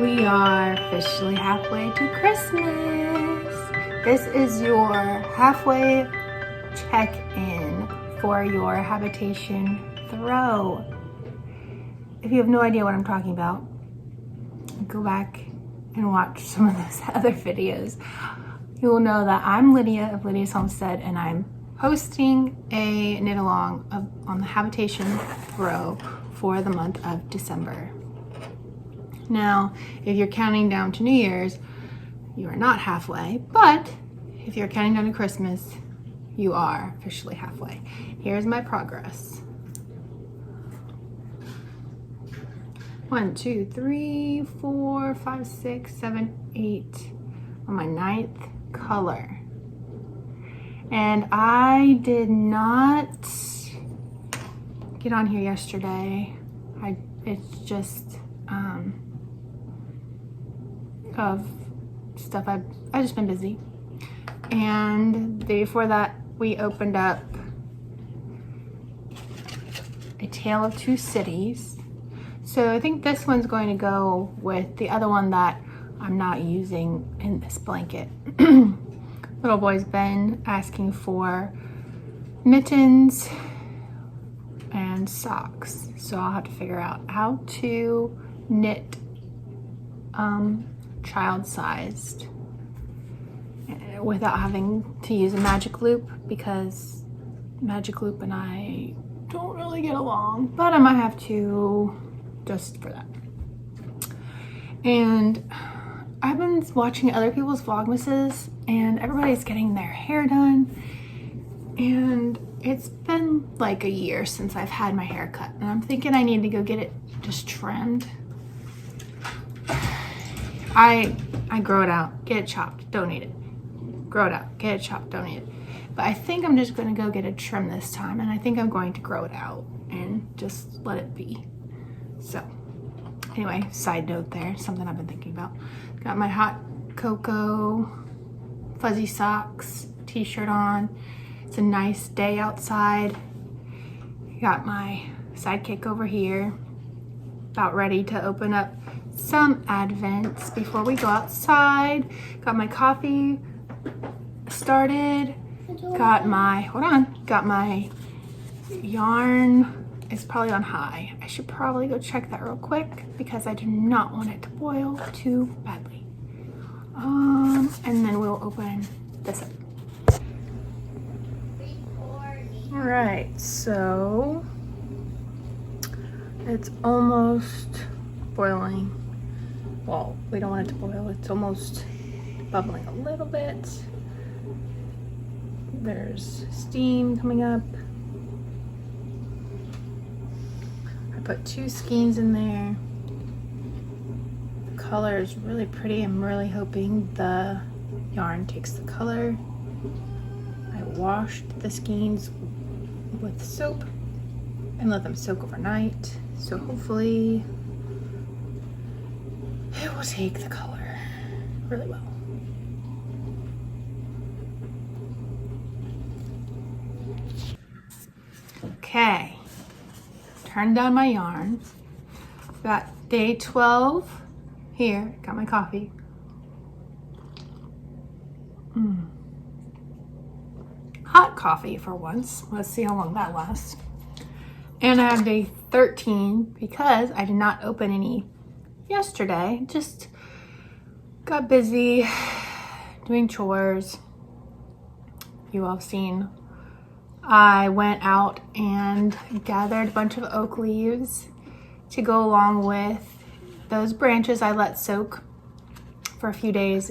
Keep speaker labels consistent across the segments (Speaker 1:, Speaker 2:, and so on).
Speaker 1: We are officially halfway to Christmas. This is your halfway check-in for your Habitation throw. If you have no idea what I'm talking about, go back and watch some of those other videos. You will know that I'm Lydia of Lydia's Homestead, and I'm hosting a knit along on the Habitation throw for the month of December. Now, if you're counting down to New Year's, you are not halfway, but if you're counting down to Christmas, you are officially halfway. Here's my progress. 1, 2, 3, 4, 5, 6, 7, 8 on my 9th color. And I did not get on here yesterday. It's just of stuff I've just been busy. And the day before that, we opened up A Tale of Two Cities. So I think this one's going to go with the other one that I'm not using in this blanket. Little boy's been asking for mittens and socks, so I'll have to figure out how to knit child-sized without having to use a magic loop, because magic loop and I don't really get along, but I might have to just for that. And I've been watching other people's Vlogmases, and everybody's getting their hair done, and it's been like a year since I've had my hair cut, and I'm thinking I need to go get it just trimmed. I grow it out, get it chopped, don't eat it. Grow it out, get it chopped, don't eat it. But I think I'm just gonna go get it trimmed this time, and I think I'm going to grow it out and just let it be. So anyway, side note there, something I've been thinking about. Got my hot cocoa fuzzy socks, t-shirt on. It's a nice day outside. Got my sidekick over here, about ready to open up some advents before we go outside. Got my coffee started. Got my yarn. It's probably on high. I should probably go check that real quick because I do not want it to boil too badly. And then we'll open this up. All right, so it's almost boiling. Well, we don't want it to boil. It's almost bubbling a little bit. There's steam coming up. I put 2 skeins in there. The color is really pretty. I'm really hoping the yarn takes the color. I washed the skeins with soap and let them soak overnight. So hopefully it will take the color really well. Okay, turned down my yarn. Got day 12 here. Got my coffee. Hot coffee for once. Let's see how long that lasts. And I have day 13 because I did not open any yesterday. Just got busy doing chores. You all have seen I went out and gathered a bunch of oak leaves to go along with those branches I let soak for a few days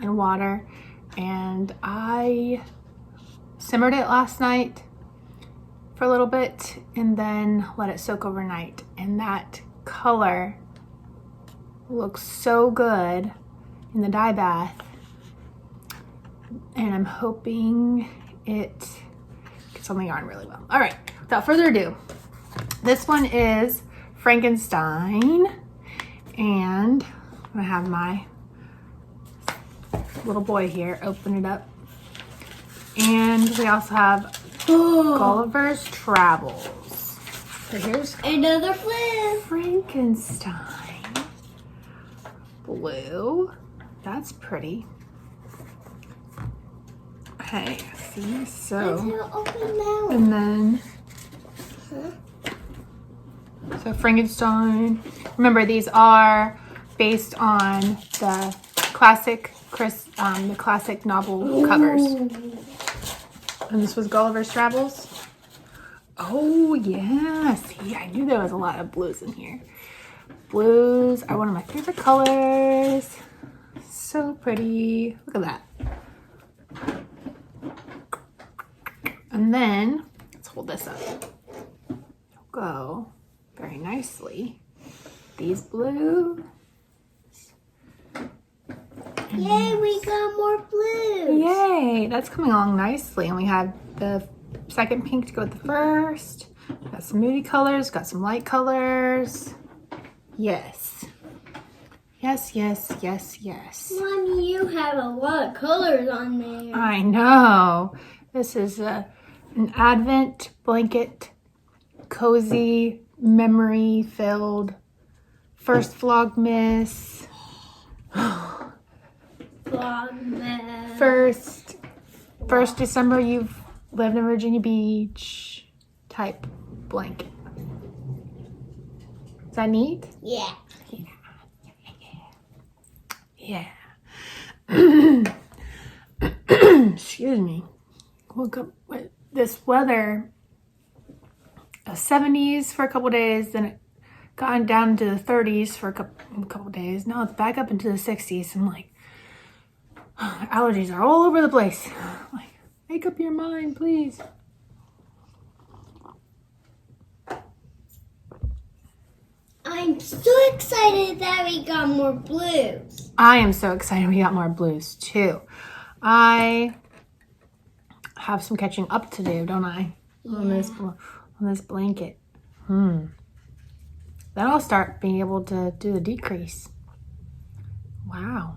Speaker 1: in water, and I simmered it last night for a little bit and then let it soak overnight, and that color looks so good in the dye bath, and I'm hoping it gets on the yarn really well. All right, without further ado, this one is Frankenstein, and I'm gonna have my little boy here open it up. And we also have Gulliver's Travels. So here's
Speaker 2: another flip.
Speaker 1: Frankenstein. blue. That's pretty. Okay, see, so, and then, so Frankenstein. Remember, these are based on the classic the classic novel covers. And this was Gulliver's Travels. Oh yeah, see, I knew there was a lot of blues in here. Blues are one of my favorite colors. So pretty. Look at that. And then, let's hold this up. Go very nicely. These blues.
Speaker 2: Yay, we got more blues.
Speaker 1: Yay, that's coming along nicely. And we have the second pink to go with the first. Got some moody colors, got some light colors. Yes. Yes, yes, yes, yes.
Speaker 2: Mommy, you have a lot of colors on there.
Speaker 1: I know. This is an Advent blanket, cozy, memory-filled first Vlogmas.
Speaker 2: Vlogmas.
Speaker 1: First December you've lived in Virginia Beach type blanket. Is that neat?
Speaker 2: Yeah.
Speaker 1: Yeah. Excuse me. Woke up with this weather. 70s for a couple days, then it got down into the 30s for a couple days. Now it's back up into the 60s. I'm like, allergies are all over the place. Like, make up your mind, please.
Speaker 2: I'm so excited that we got more blues.
Speaker 1: I am so excited we got more blues too. I have some catching up to do, don't I? Yeah. On this blanket. Then I'll start being able to do the decrease. Wow.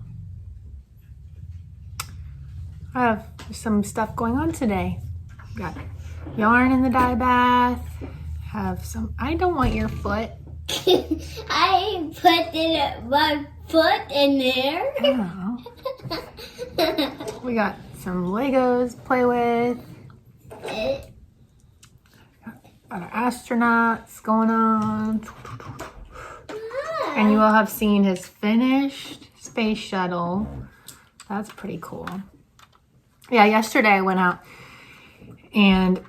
Speaker 1: I have some stuff going on today. Got yarn in the dye bath. Have some, I don't want your foot.
Speaker 2: I put my foot in there.
Speaker 1: Oh. We got some Legos to play with. Got our astronauts going on. And you will have seen his finished space shuttle. That's pretty cool. Yeah, yesterday I went out and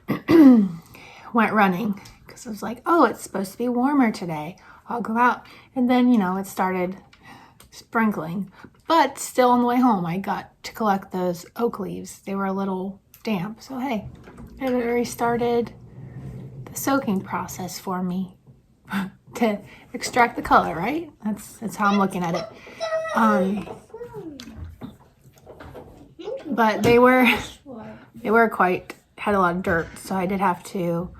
Speaker 1: went running because I was like, oh, it's supposed to be warmer today. I'll go out. And then, you know, it started sprinkling. But still on the way home, I got to collect those oak leaves. They were a little damp. So, hey, it already started the soaking process for me to extract the color, right? That's how I'm looking at it. But they were had a lot of dirt, so I did have to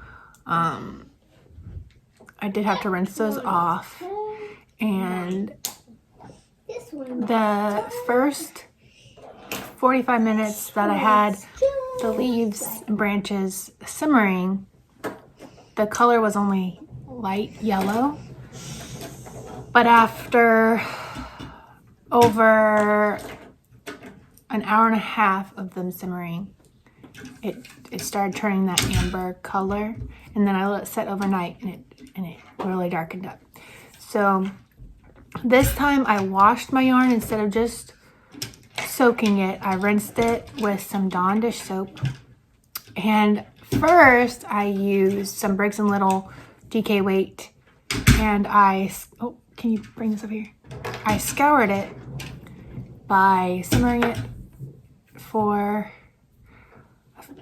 Speaker 1: rinse those off. And the first 45 minutes that I had the leaves and branches simmering, the color was only light yellow. But after over an hour and a half of them simmering, it started turning that amber color, and then I let it set overnight, and it really darkened up. So this time I washed my yarn instead of just soaking it. I rinsed it with some Dawn dish soap, and first I used some Briggs & Little DK weight, and can you bring this up here? I scoured it by simmering it for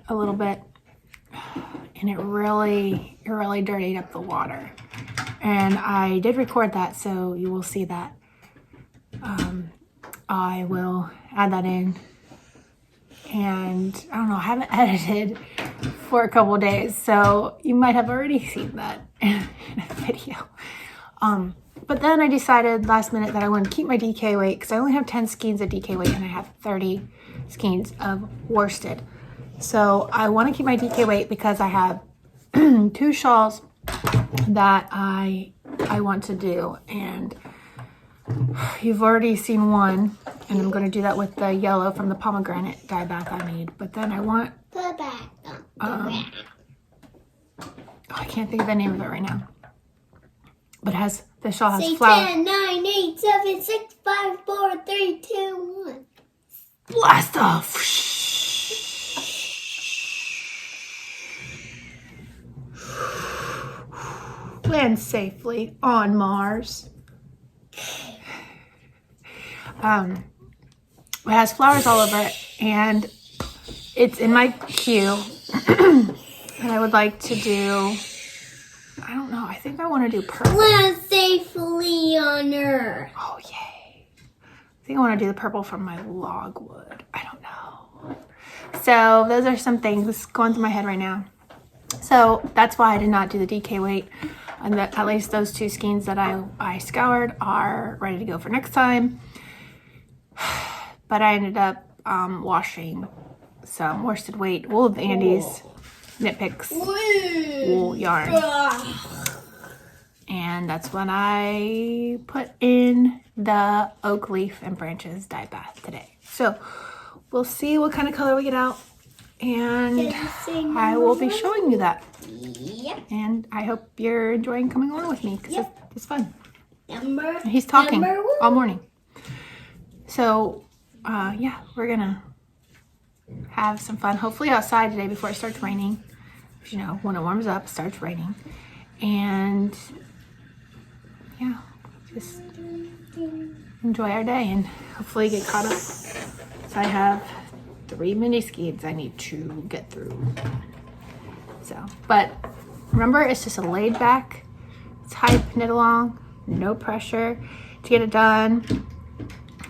Speaker 1: a little bit, and it really dirtied up the water. And I did record that, so you will see that. I will add that in. And I don't know, I haven't edited for a couple days, so you might have already seen that in a video. But then I decided last minute that I wanted to keep my DK weight because I only have 10 skeins of DK weight and I have 30 skeins of worsted. So I want to keep my DK weight because I have 2 shawls that I want to do, and You've already seen one, and I'm going to do that with the yellow from the pomegranate dye bath I made. But then I want,
Speaker 2: Put back
Speaker 1: I can't think of the name of it right now. But it has, the shawl has
Speaker 2: Say
Speaker 1: flowers.
Speaker 2: 10, 9, 8, 7, 6, 5, 4, 3, 2, 1.
Speaker 1: Blast off! Land safely on Mars. It has flowers all over it, and it's in my queue. And I would like to do, I don't know, I think I want to do purple.
Speaker 2: Land safely on Earth.
Speaker 1: Oh, yay. I think I want to do the purple from my logwood. I don't know. So those are some things going through my head right now. So that's why I did not do the DK weight. And at least those two skeins that I scoured are ready to go for next time. But I ended up washing some worsted weight wool of Andy's Knit Picks wool yarn. And that's when I put in the oak leaf and branches dye bath today. So we'll see what kind of color we get out. And I will be showing you that.
Speaker 2: Yep.
Speaker 1: And I hope you're enjoying coming along with me because it's fun.
Speaker 2: And
Speaker 1: he's talking
Speaker 2: number 1.
Speaker 1: all morning. So, yeah, we're going to have some fun. Hopefully outside today before it starts raining. You know, when it warms up, it starts raining. And, yeah, just enjoy our day and hopefully get caught up. So I have 3 mini skeins I need to get through. So, but remember, it's just a laid back type knit along, no pressure to get it done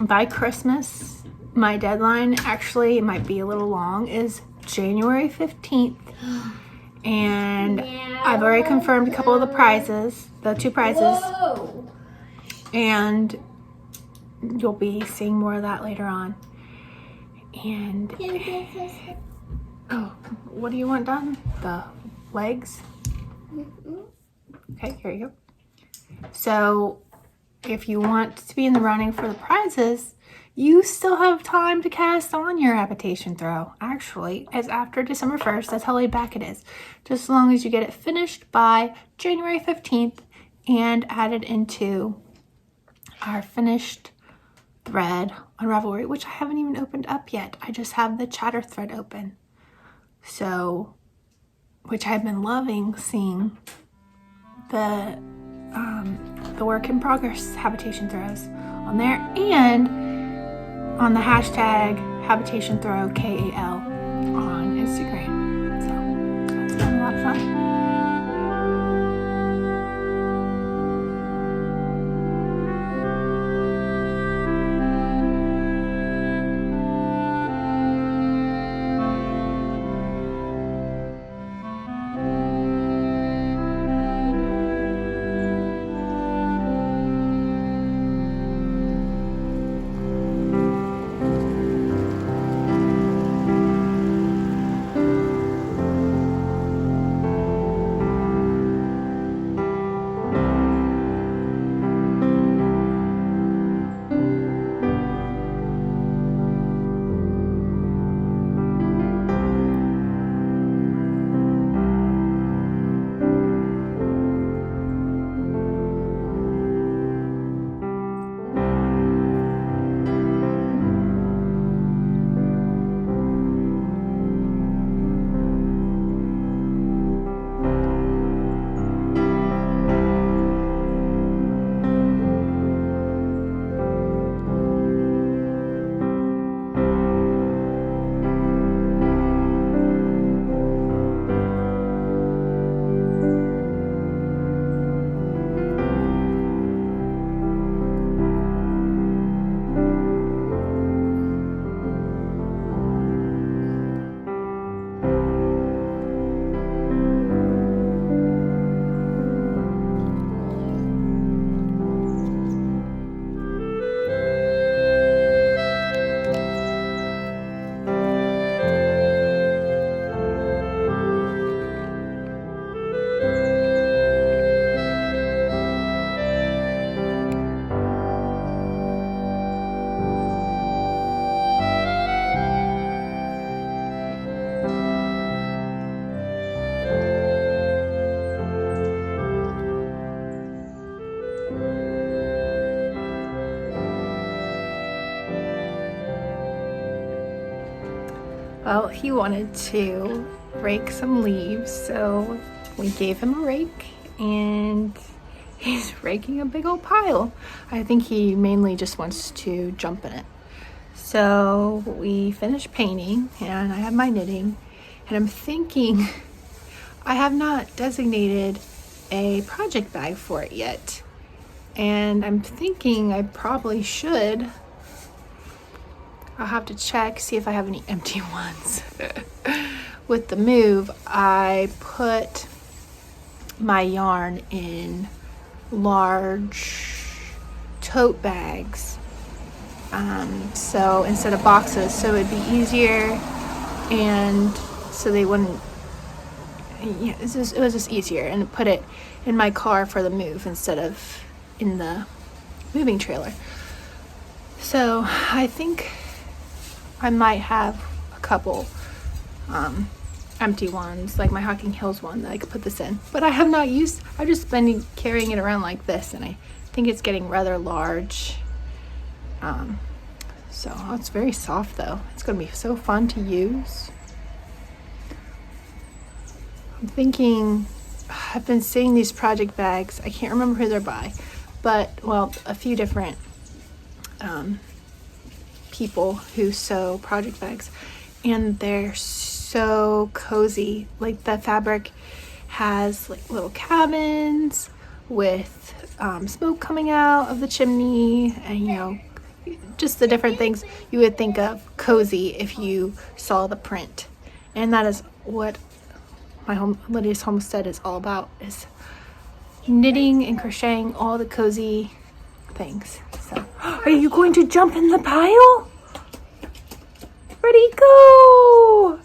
Speaker 1: by Christmas. My deadline, actually, it might be a little long, is January 15th. And I've already confirmed a couple of the prizes, the 2 prizes.
Speaker 2: Whoa.
Speaker 1: And you'll be seeing more of that later on. And oh, what do you want done? The legs? Okay, here you go. So if you want to be in the running for the prizes, you still have time to cast on your Habitation throw. Actually, it's after December 1st. That's how laid back it is. Just as long as you get it finished by January 15th and added into our finished thread on Ravelry, which I haven't even opened up yet. I just have the chatter thread open. So, which I've been loving seeing the work in progress Habitation throws on there, and on the hashtag Habitation Throw KAL on Instagram. So that's been a lot of fun. he wanted to rake some leaves, so we gave him a rake and he's raking a big old pile. I think he mainly just wants to jump in it. So we finished painting and I have my knitting, and I'm thinking I have not designated a project bag for it yet. And I'm thinking I probably should. I'll have to check, see if I have any empty ones. With the move, I put my yarn in large tote bags. So instead of boxes, so it'd be easier, and so they wouldn't, yeah, it was just easier, and put it in my car for the move instead of in the moving trailer. So I think I might have a couple empty ones, like my Hocking Hills one that I could put this in, but I have not used. I've just been carrying it around like this, and I think it's getting rather large. So it's very soft though. It's gonna be so fun to use. I'm thinking, I've been seeing these project bags. I can't remember who they're by, but well, a few different people who sew project bags, and they're so cozy. Like the fabric has like little cabins with smoke coming out of the chimney, and you know, just the different things you would think of cozy if you saw the print. And that is what Lydia's Homestead is all about, is knitting and crocheting all the cozy things. So, are you going to jump in the pile? Ready, go!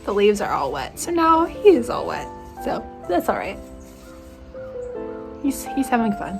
Speaker 1: The leaves are all wet, so now he is all wet. So that's all right. He's having fun.